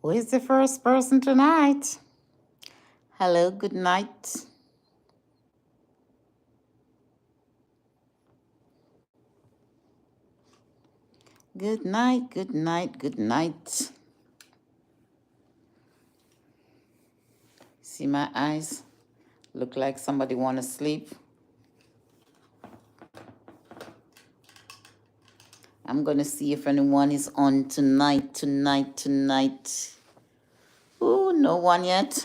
Who is the first person tonight? Hello, good night. Good night, good night, good night. See my eyes? Look like somebody want to sleep. I'm going to see if anyone is on tonight. Ooh, no one yet.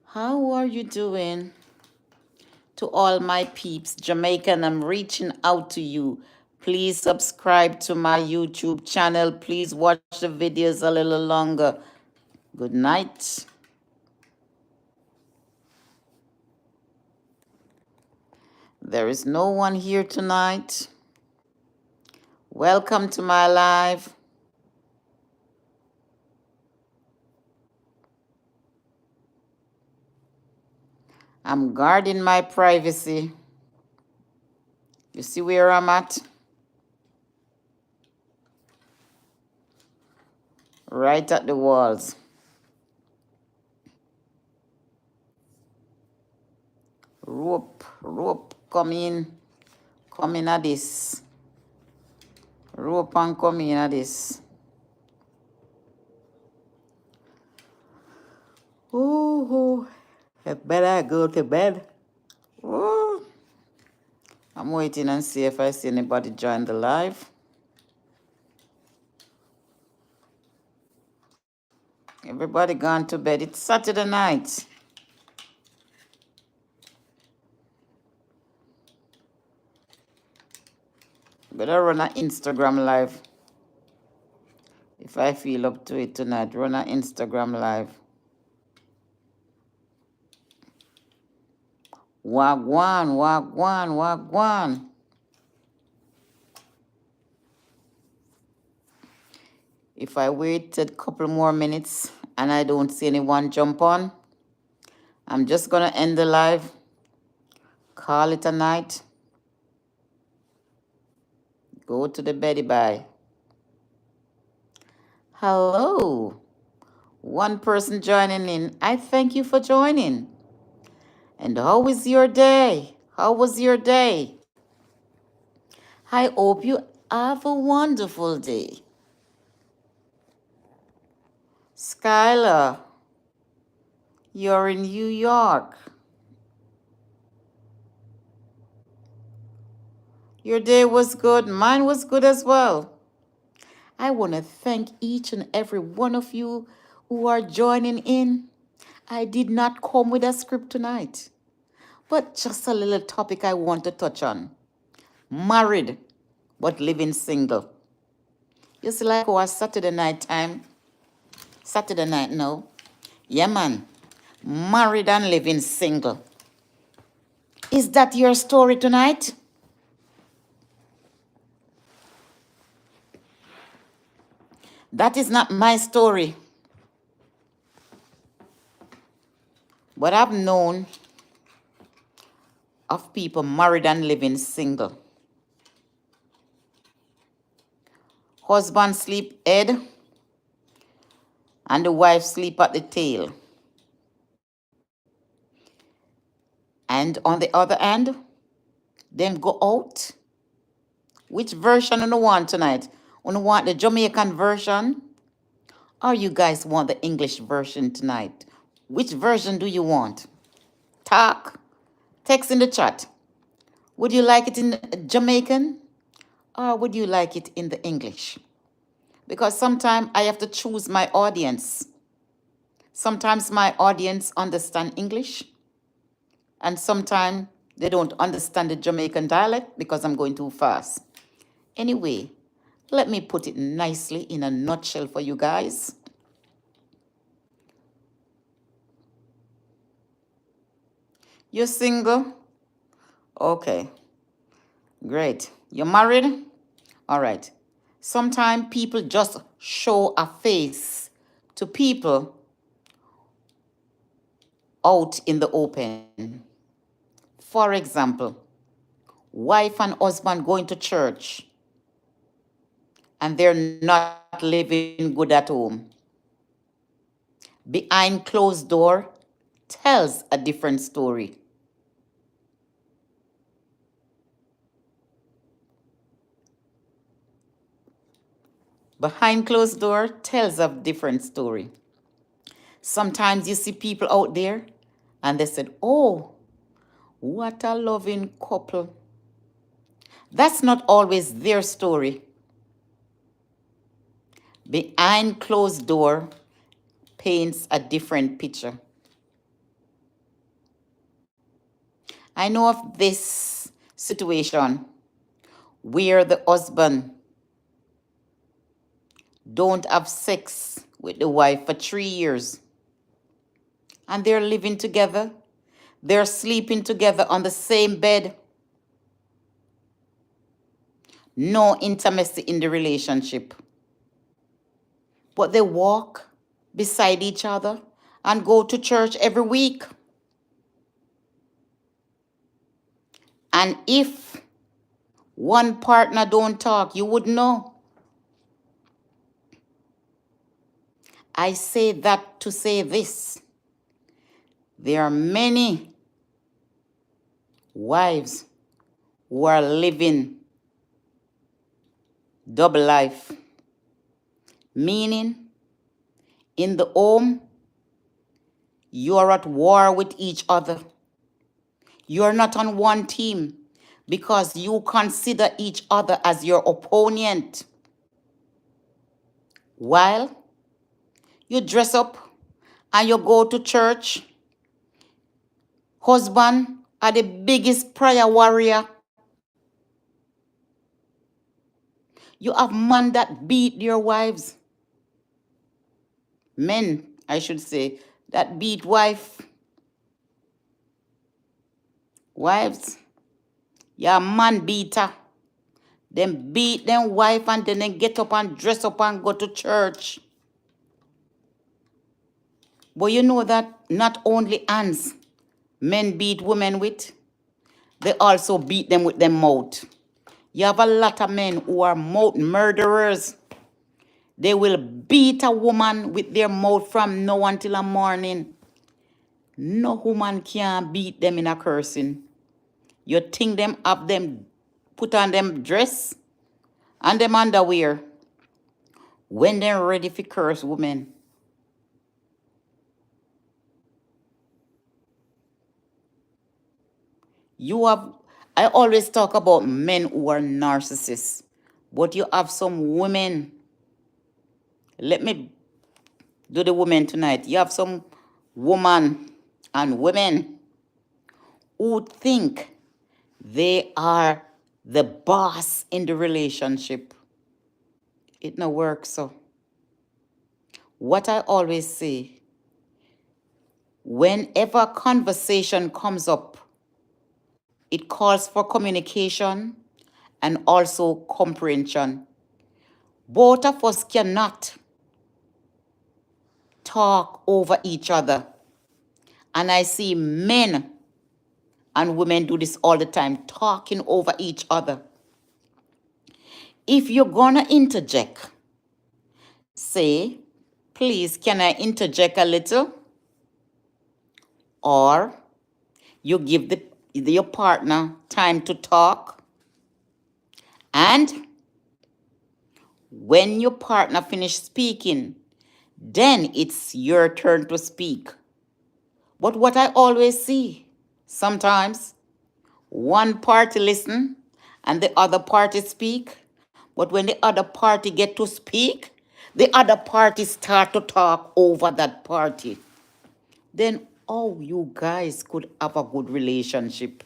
How are you doing? To all my peeps, Jamaican, I'm reaching out to you. Please subscribe to my YouTube channel. Please watch the videos a little longer. Good night. There is no one here tonight. Welcome to my live. I'm guarding my privacy. You see where I'm at? Right at the walls. Rope, come in at this. Rope and come in at this. Ooh, had better go to bed. Ooh. I'm waiting and see if I see anybody join the live. Everybody gone to bed. It's Saturday night. Better run an Instagram live. If I feel up to it tonight, run an Instagram live. Wagwan, wagwan, wagwan. If I wait a couple more minutes and I don't see anyone jump on, I'm just going to end the live, call it a night, go to the beddy bye. Hello. One person joining in. I thank you for joining. And how was your day? How was your day? I hope you have a wonderful day. Skylar, you're in New York. Your day was good. Mine was good as well. I want to thank each and every one of you who are joining in. I did not come with a script tonight, but just a little topic I want to touch on. Married, but living single. You see, like our Saturday night time. Saturday night, no. Yeah, man. Married and living single. Is that your story tonight? That is not my story. But I've known of people married and living single. Husband sleep head and the wife sleep at the tail. And on the other hand, them go out. Which version do you want tonight? You want the Jamaican version? Or you guys want the English version tonight? Which version do you want? Talk. Text in the chat. Would you like it in Jamaican? Or would you like it in the English? Because sometimes I have to choose my audience. Sometimes my audience understand English. And sometimes they don't understand the Jamaican dialect because I'm going too fast. Anyway, let me put it nicely in a nutshell for you guys. You're single? Okay, great. You're married? All right. Sometimes people just show a face to people out in the open. For example, wife and husband going to church and they're not living good at home. Behind closed door tells a different story. Behind closed door tells a different story. Sometimes you see people out there and they said, "Oh, what a loving couple." That's not always their story. Behind closed door paints a different picture. I know of this situation where the husband don't have sex with the wife for 3 years and they're living together. They're sleeping together on the same bed. No intimacy in the relationship. But they walk beside each other and go to church every week. And if one partner don't talk, you would know. I say that to say this. There are many wives who are living double life, meaning in the home, you are at war with each other. You're not on one team because you consider each other as your opponent. While you dress up and you go to church, husband are the biggest prayer warrior. You have men that beat their wives. Men, I should say, that beat wives. You're a man beater. Them beat them wife and then they get up and dress up and go to church. But you know that not only hands men beat women with, they also beat them with their mouth. You have a lot of men who are mouth murderers. They will beat a woman with their mouth from now until the morning. No woman can beat them in a cursing. You think them have them put on them dress and them underwear when they're ready for curse women. You have, I always talk about men who are narcissists, but you have some women. Let me do the women tonight. You have some woman and women who think they are the boss in the relationship. It no works so. What I always say, whenever conversation comes up, it calls for communication and also comprehension. Both of us cannot talk over each other. And I see men and women do this all the time, talking over each other. If you're gonna interject, say, "Please, can I interject a little?" Or you give your partner time to talk. And when your partner finishes speaking, then it's your turn to speak. But what I always see, sometimes one party listen and the other party speak. But when the other party get to speak, the other party start to talk over that party. Then how you guys could have a good relationship?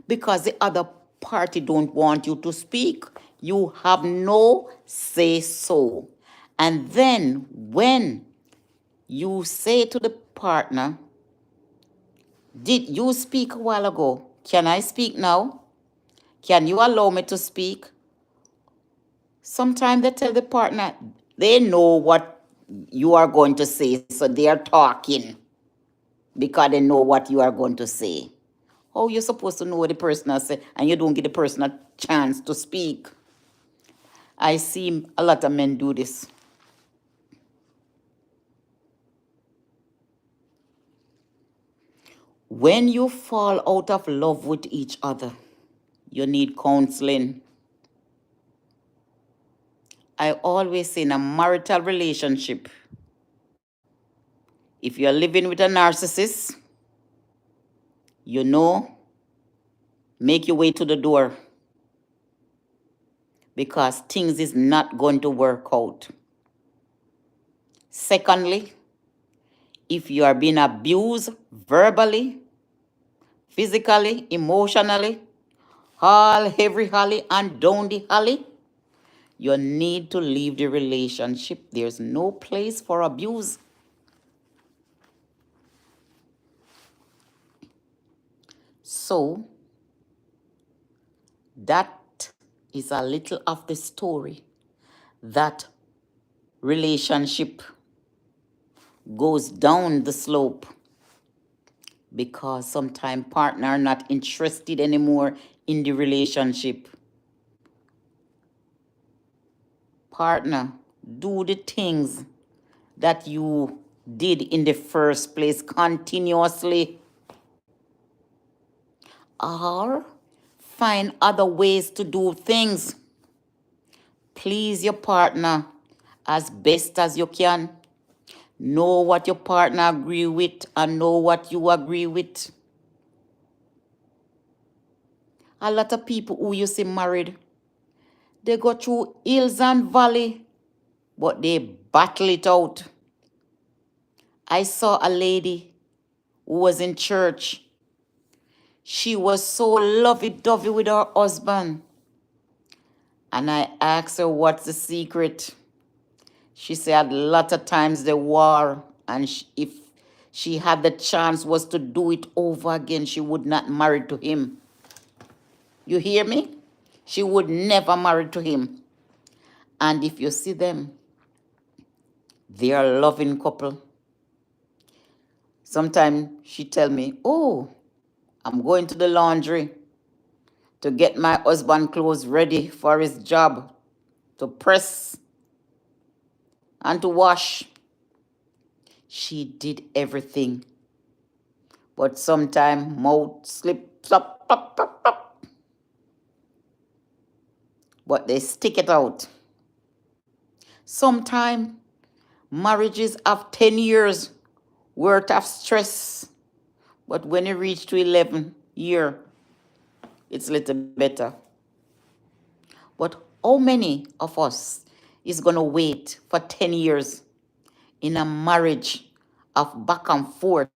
Because the other party don't want you to speak. You have no say so. And then when you say to the partner, "Did you speak a while ago? Can I speak now? Can you allow me to speak?" Sometimes they tell the partner, they know what you are going to say, so they are talking because they know what you are going to say. How you supposed to know what the person has said and you don't give the person a chance to speak? I see a lot of men do this. When you fall out of love with each other, you need counseling. I always say in a marital relationship, if you're living with a narcissist, you know, make your way to the door because things is not going to work out. Secondly, if you are being abused verbally, physically, emotionally, all every holly and down the holly, you need to leave the relationship. There's no place for abuse. So that is a little of the story. That relationship goes down the slope because sometimes partner are not interested anymore in the relationship. Partner, do the things that you did in the first place continuously, or find other ways to do things. Please your partner as best as you can. Know what your partner agree with and know what you agree with. A lot of people who you see married, they go through hills and valley, but they battle it out. I saw a lady who was in church. She was so lovey-dovey with her husband. And I asked her, what's the secret? She said a lot of times the war, and if she had the chance was to do it over again, she would not marry to him. You hear me? She would never marry to him. And if you see them, they are a loving couple. Sometimes she tell me, oh, I'm going to the laundry to get my husband clothes ready for his job, to press and to wash. She did everything. But sometimes mouth slips up, but they stick it out. Sometimes marriages have 10 years worth of stress, but when you reach to 11 year, it's a little better. But how many of us is going to wait for 10 years in a marriage of back and forth,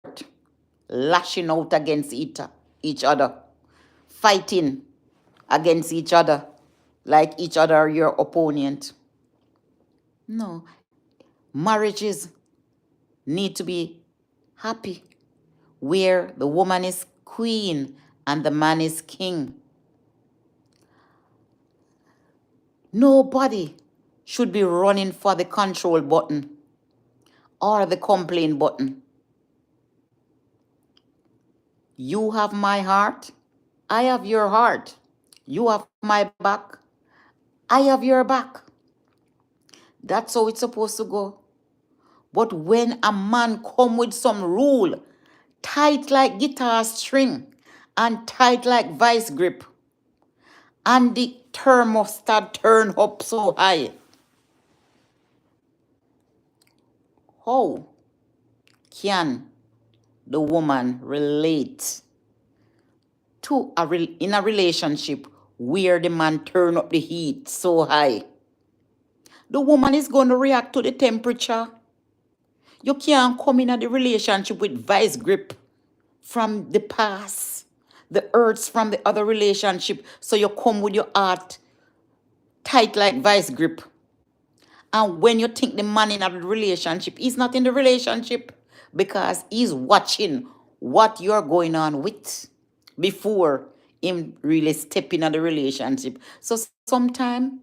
lashing out against each other, fighting against each other like each other are your opponent? No. Marriages need to be happy, where the woman is queen and the man is king. Nobody should be running for the control button or the complain button. You have my heart, I have your heart. You have my back, I have your back. That's how it's supposed to go. But when a man come with some rule, tight like guitar string and tight like vice grip, and the thermostat turn up so high, how can the woman relate to in a relationship where the man turn up the heat so high? The woman is going to react to the temperature. You can't come in the relationship with vice grip from the past, the hurts from the other relationship, so you come with your heart tight like vice grip. And when you think the man in a relationship, he's not in the relationship because he's watching what you're going on with before him really stepping in the relationship. So sometimes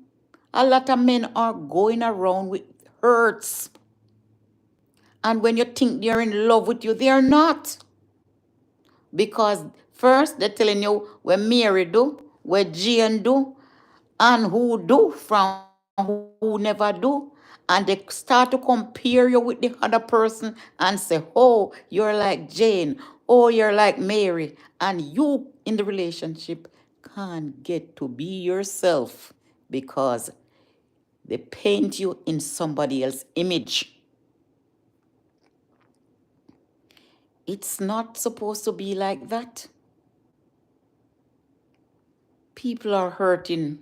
a lot of men are going around with hurts. And when you think they're in love with you, they are not. Because First, they're telling you what Mary do, what Jane do, and who do from who never do. And they start to compare you with the other person and say, oh, you're like Jane. Oh, you're like Mary. And you in the relationship can't get to be yourself because they paint you in somebody else's image. It's not supposed to be like that. People are hurting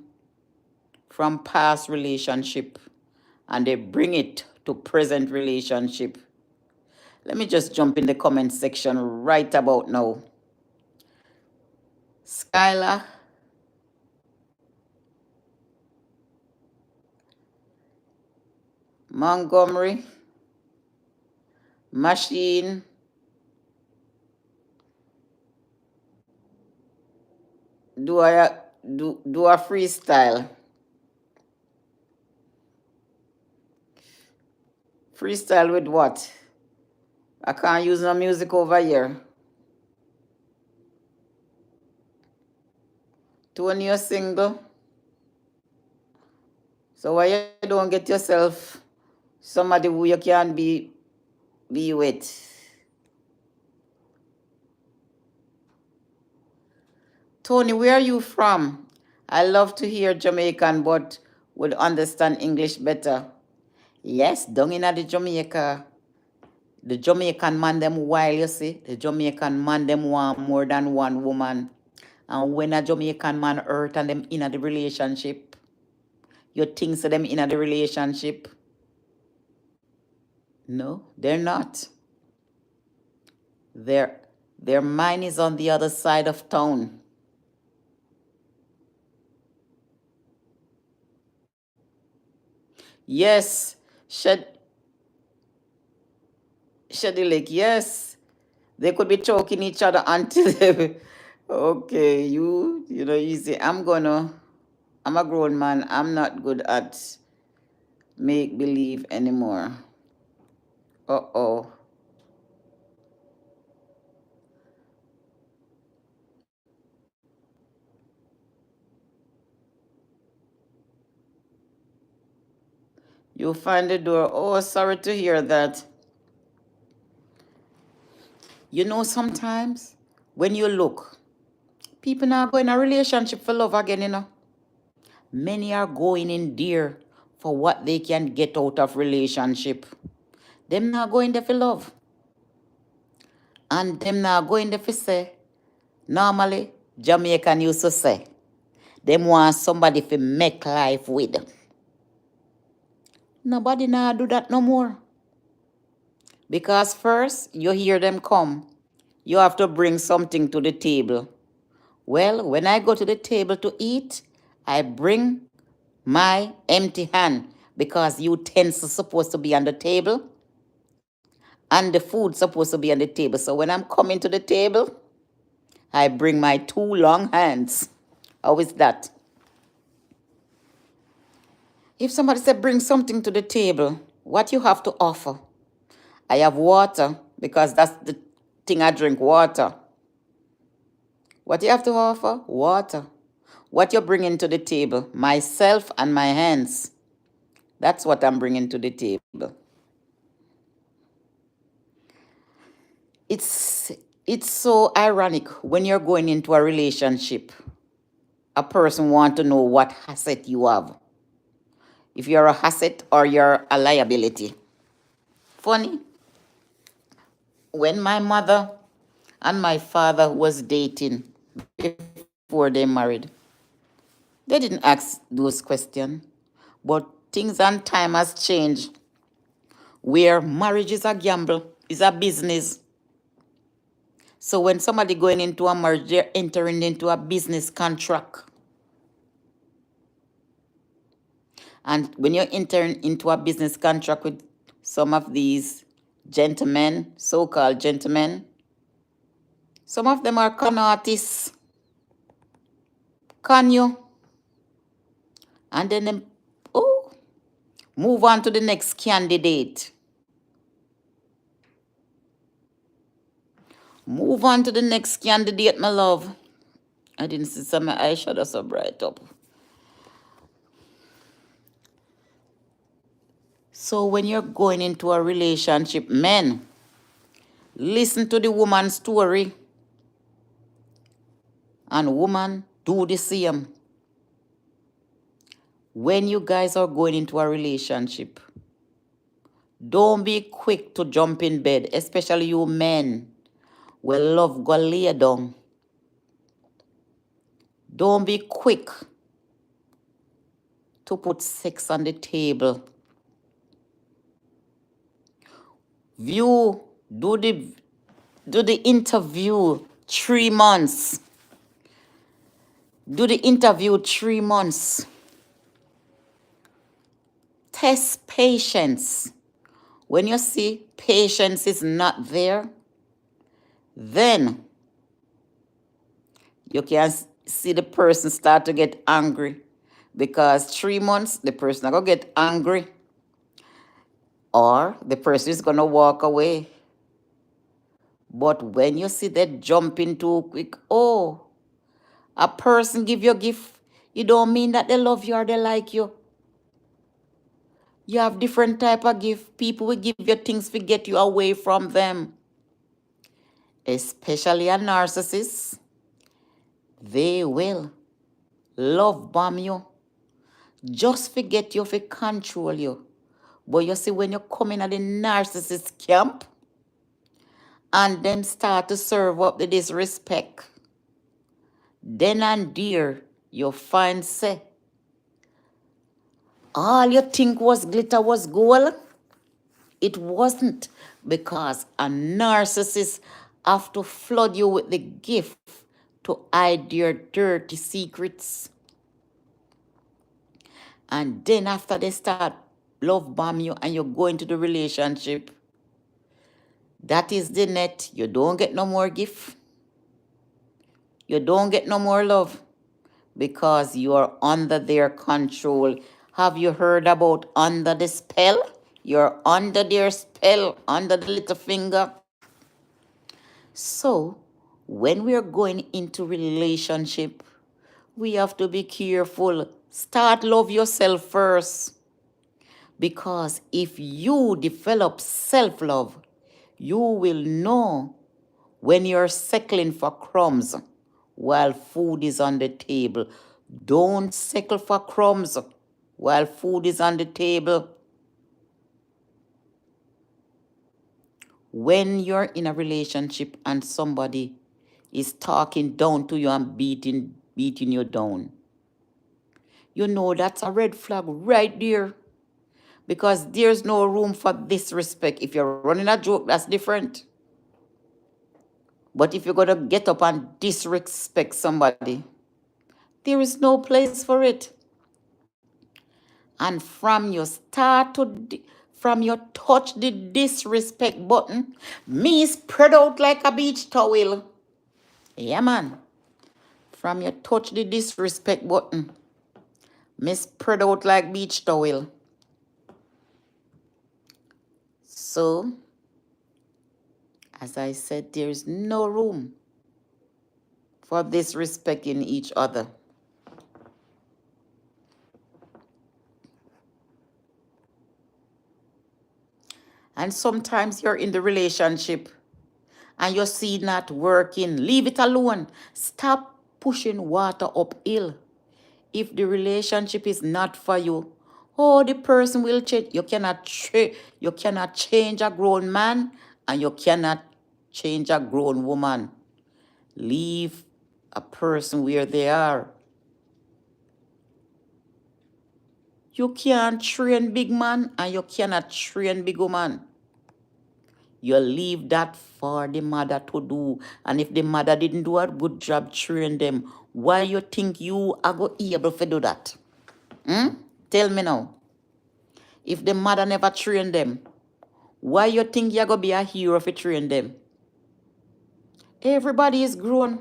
from past relationship and they bring it to present relationship. Let me just jump in the comment section right about now. Skylar, Montgomery, Machine, do I do a freestyle? Freestyle with what? I can't use no music over here. Tony, you're single. So why you don't get yourself somebody who you can be with? Tony, where are you from? I love to hear Jamaican, but would understand English better. Yes, down in the Jamaica, the Jamaican man them wild, you see. The Jamaican man them want more than one woman. And when a Jamaican man hurt and them in the relationship, you think to them in the relationship? No, they're not. Their their mind is on the other side of town. Yes, Shed Shedilik, yes. They could be choking each other until they, okay, you know, easy. I'm a grown man. I'm not good at make believe anymore. Uh-oh. You find the door. Oh, sorry to hear that. You know, sometimes when you look, people now go in a relationship for love again, you know. Many are going in there for what they can get out of relationship. Them not going there for love. And them not going there for say, normally, Jamaican used to say, them want somebody to make life with. Nobody now do that no more. Because first, you hear them come. You have to bring something to the table. Well, when I go to the table to eat, I bring my empty hand because utensils supposed to be on the table and the food supposed to be on the table. So when I'm coming to the table, I bring my two long hands. How is that? If somebody said bring something to the table, what you have to offer? I have water because that's the thing I drink, water. What you have to offer? Water. What you're bringing to the table? Myself and my hands. That's what I'm bringing to the table. It's it's so ironic when you're going into a relationship. A person want to know what asset you have. If you're a asset or you're a liability. Funny. When my mother and my father was dating before they married, they didn't ask those questions. But things and time has changed where marriage is a gamble, is a business. So when somebody going into a marriage, they're entering into a business contract. And when you're entering into a business contract with some of these gentlemen, so-called gentlemen, some of them are con artists, con you, and then them, oh, move on to the next candidate. Move on to the next candidate, my love. I didn't see some eyeshadow so bright up. So when you're going into a relationship, men, listen to the woman's story, and woman, do the same. When you guys are going into a relationship, don't be quick to jump in bed, especially you men. Well, love go lay down. Don't be quick to put sex on the table. View, do the interview 3 months. Do the interview 3 months. Test patience. When you see patience is not there, then you can see the person start to get angry. Because 3 months, the person is going to get angry. Or the person is going to walk away. But when you see that jumping too quick, oh, a person give you a gift, it don't mean that they love you or they like you. You have different type of gift. People will give you things to get you away from them. Especially a narcissist. They will love bomb you. Just forget you to control you. But you see, when you come in at the narcissist camp, and them start to serve up the disrespect, then and there, you find say, all you think was glitter was gold. It wasn't, because a narcissist have to flood you with the gift to hide your dirty secrets. And then after they start love bomb you and you go into the relationship, that is the net. You don't get no more gift. You don't get no more love, because you are under their control. Have you heard about under the spell? You're under their spell, under the little finger. So, when we are going into relationship, we have to be careful. Start love yourself first. Because if you develop self-love, you will know when you're settling for crumbs while food is on the table. Don't settle for crumbs while food is on the table. When you're in a relationship and somebody is talking down to you and beating you down, you know that's a red flag right there. Because there's no room for disrespect. If you're running a joke, that's different. But if you're going to get up and disrespect somebody, there is no place for it. And from you start to, from you touch the disrespect button, me spread out like a beach towel. Yeah, man. From you touch the disrespect button, me spread out like beach towel. So, as I said, there is no room for disrespecting each other. And sometimes you're in the relationship and you see not working. Leave it alone. Stop pushing water uphill. If the relationship is not for you, oh, the person will change. You cannot change a grown man, and you cannot change a grown woman. Leave a person where they are. You can't train big man, and you cannot train big woman. You leave that for the mother to do. And if the mother didn't do a good job training them, why you think you are go able to do that? Tell me now. If the mother never trained them, why you think you're going to be a hero if you train them? Everybody is grown.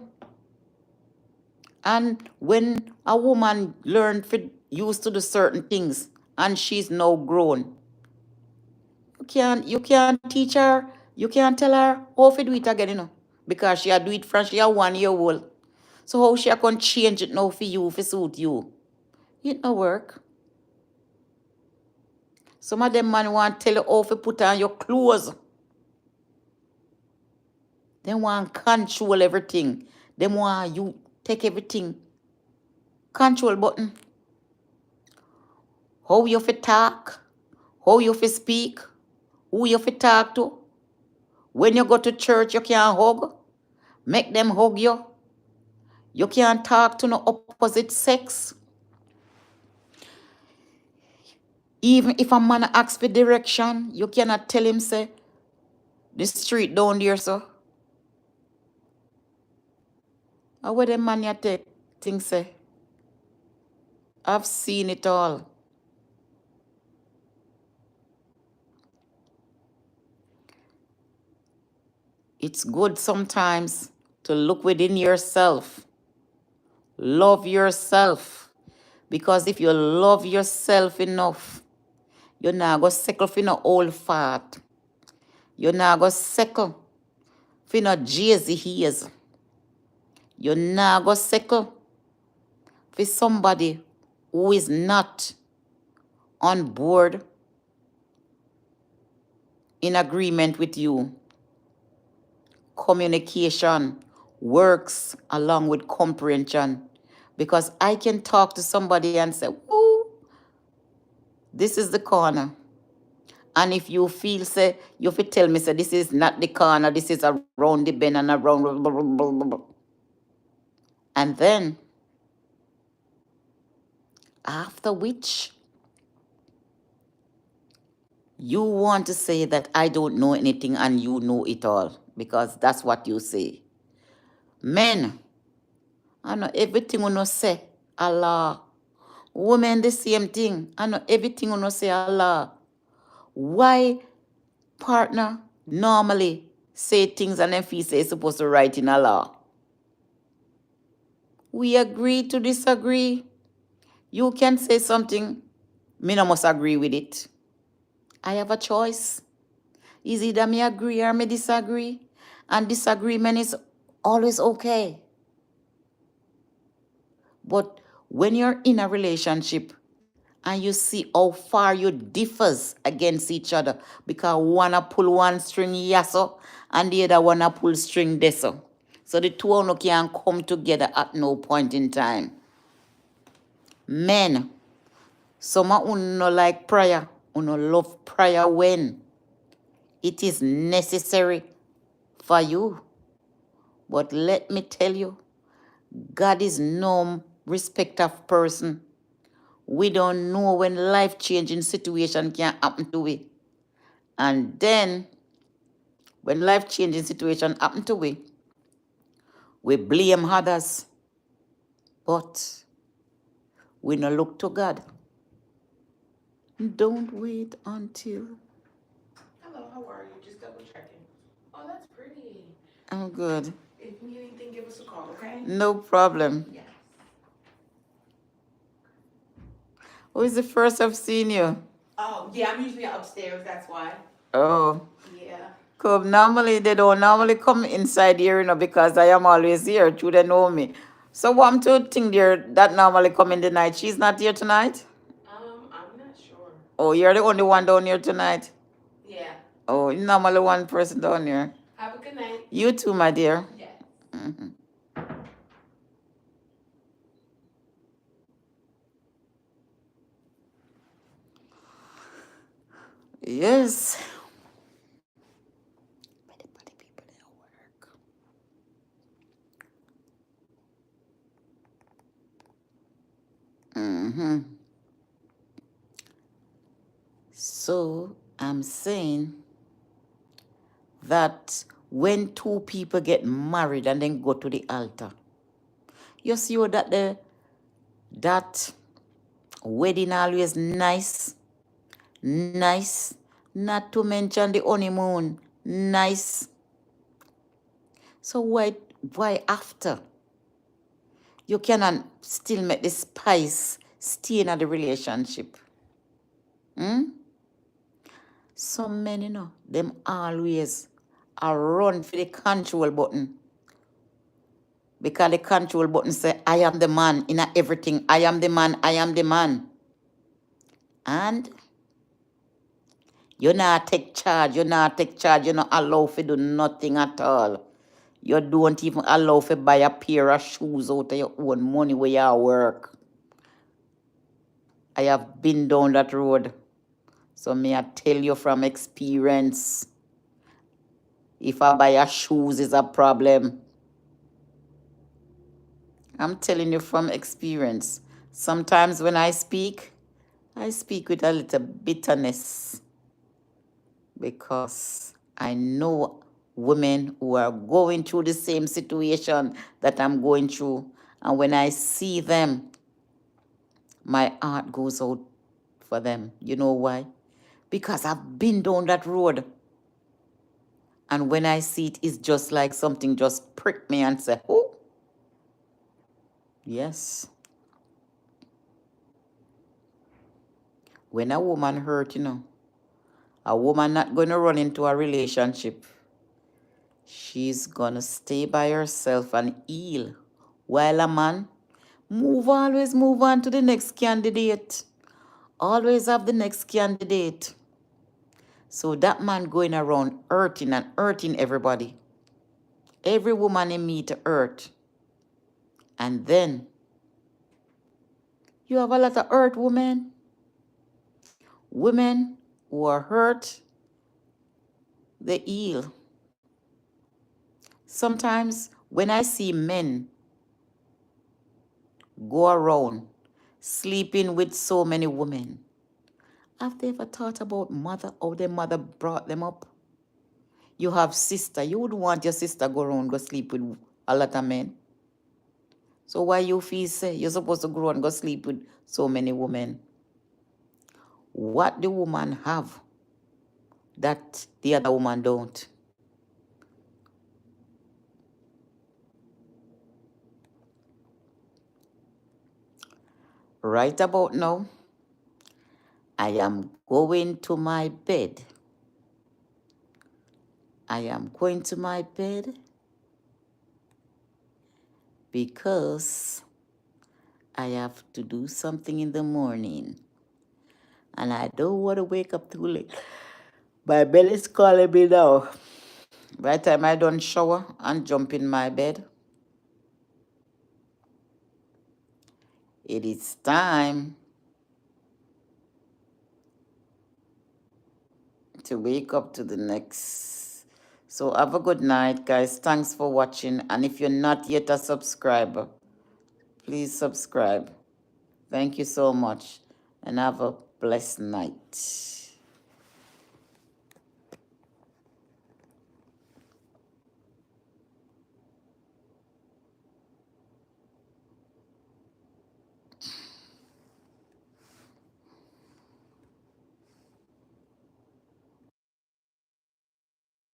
And when a woman learned used to do certain things and she's now grown, you can't teach her, you can't tell her how to do it again, Because she a do it from she a 1 year old. So how she a can change it now for you, for suit you? It no work. Some of them man want tell you how to put on your clothes. They want control everything. They want you take everything. Control button. How you fit talk, how you fit speak, who you fit talk to. When you go to church, you can't hug. Make them hug you. You can't talk to no opposite sex. Even if a man asks for direction, you cannot tell him, say, the street down there, so. How would the man you take things say? I've seen it all. It's good sometimes to look within yourself. Love yourself. Because if you love yourself enough, you're not going to settle for no old fart. You're not going to settle for no Jay-Z hairs. You're not going to settle for somebody who is not on board, in agreement with you. Communication works along with comprehension. Because I can talk to somebody and say, "Ooh, this is the corner." And if you feel, say, you feel tell me, say, this is not the corner, this is around the bend and around, blah, blah, blah, blah, blah. And then, after which, you want to say that I don't know anything and you know it all. Because that's what you say. Men, I know everything you know say, Allah. Women, the same thing. I know everything you know say, Allah. Why partner normally say things and then feel say it's supposed to write in Allah? We agree to disagree. You can say something, me no must agree with it. I have a choice. Is either me agree or me disagree. And disagreement is always okay. But when you're in a relationship and you see how far you differs against each other, because one pull one string yaso and the other one pull string deso. So the two of you can come together at no point in time. Men, some of you no like prayer, you no love prayer when it is necessary for you. But let me tell you, God is no respect of person. We don't know when life-changing situation can happen to we. And then, when life-changing situation happen to we blame others. But we no look to God. Don't wait until. Hello, how are you? Just double checking. Oh, that's pretty. I'm good. If you need anything, give us a call, okay? No problem. Yes. Who is the first I've seen you? Oh, yeah, I'm usually upstairs, that's why. Oh. Yeah. Come, normally they don't normally come inside here, because I am always here. True, they know me. So what I'm to think there that normally come in the night. She's not here tonight? I'm not sure. Oh, you're the only one down here tonight? Yeah. Oh, normally one person down here. Have a good night. You too, my dear. Yes. Mm-hmm. Yes. Mm-hmm. So I'm saying that when two people get married and then go to the altar, you see that wedding always nice, not to mention the honeymoon, nice. So why after? You cannot still make the spice stay in the relationship. Some men, them always I run for the control button. Because the control button say, I am the man in everything. I am the man. I am the man. And you not take charge. You not take charge. You not allow for do nothing at all. You don't even allow for buy a pair of shoes out of your own money where you work. I have been down that road. So may I tell you from experience, if I buy a shoes is a problem. I'm telling you from experience. Sometimes when I speak with a little bitterness because I know women who are going through the same situation that I'm going through. And when I see them, my heart goes out for them. You know why? Because I've been down that road. And when I see it, it's just like something just pricked me and said, oh, yes. When a woman hurt, a woman not going to run into a relationship. She's going to stay by herself and heal. While a man, always move on to the next candidate. Always have the next candidate. So that man going around hurting and hurting everybody. Every woman he meet hurt. And then you have a lot of hurt women. Women who are hurt, they heal. Sometimes when I see men go around sleeping with so many women, have they ever thought about how their mother brought them up? You have sister. You would want your sister go around go sleep with a lot of men. So why you feel say you're supposed to go and go sleep with so many women? What the woman have that the other woman don't? Right about now, I am going to my bed. I am going to my bed because I have to do something in the morning. And I don't want to wake up too late. My belly's calling me now. By the time I done shower and jump in my bed, it is time to wake up to the next. So have a good night, guys. Thanks for watching. And if you're not yet a subscriber, please subscribe. Thank you so much. And have a blessed night.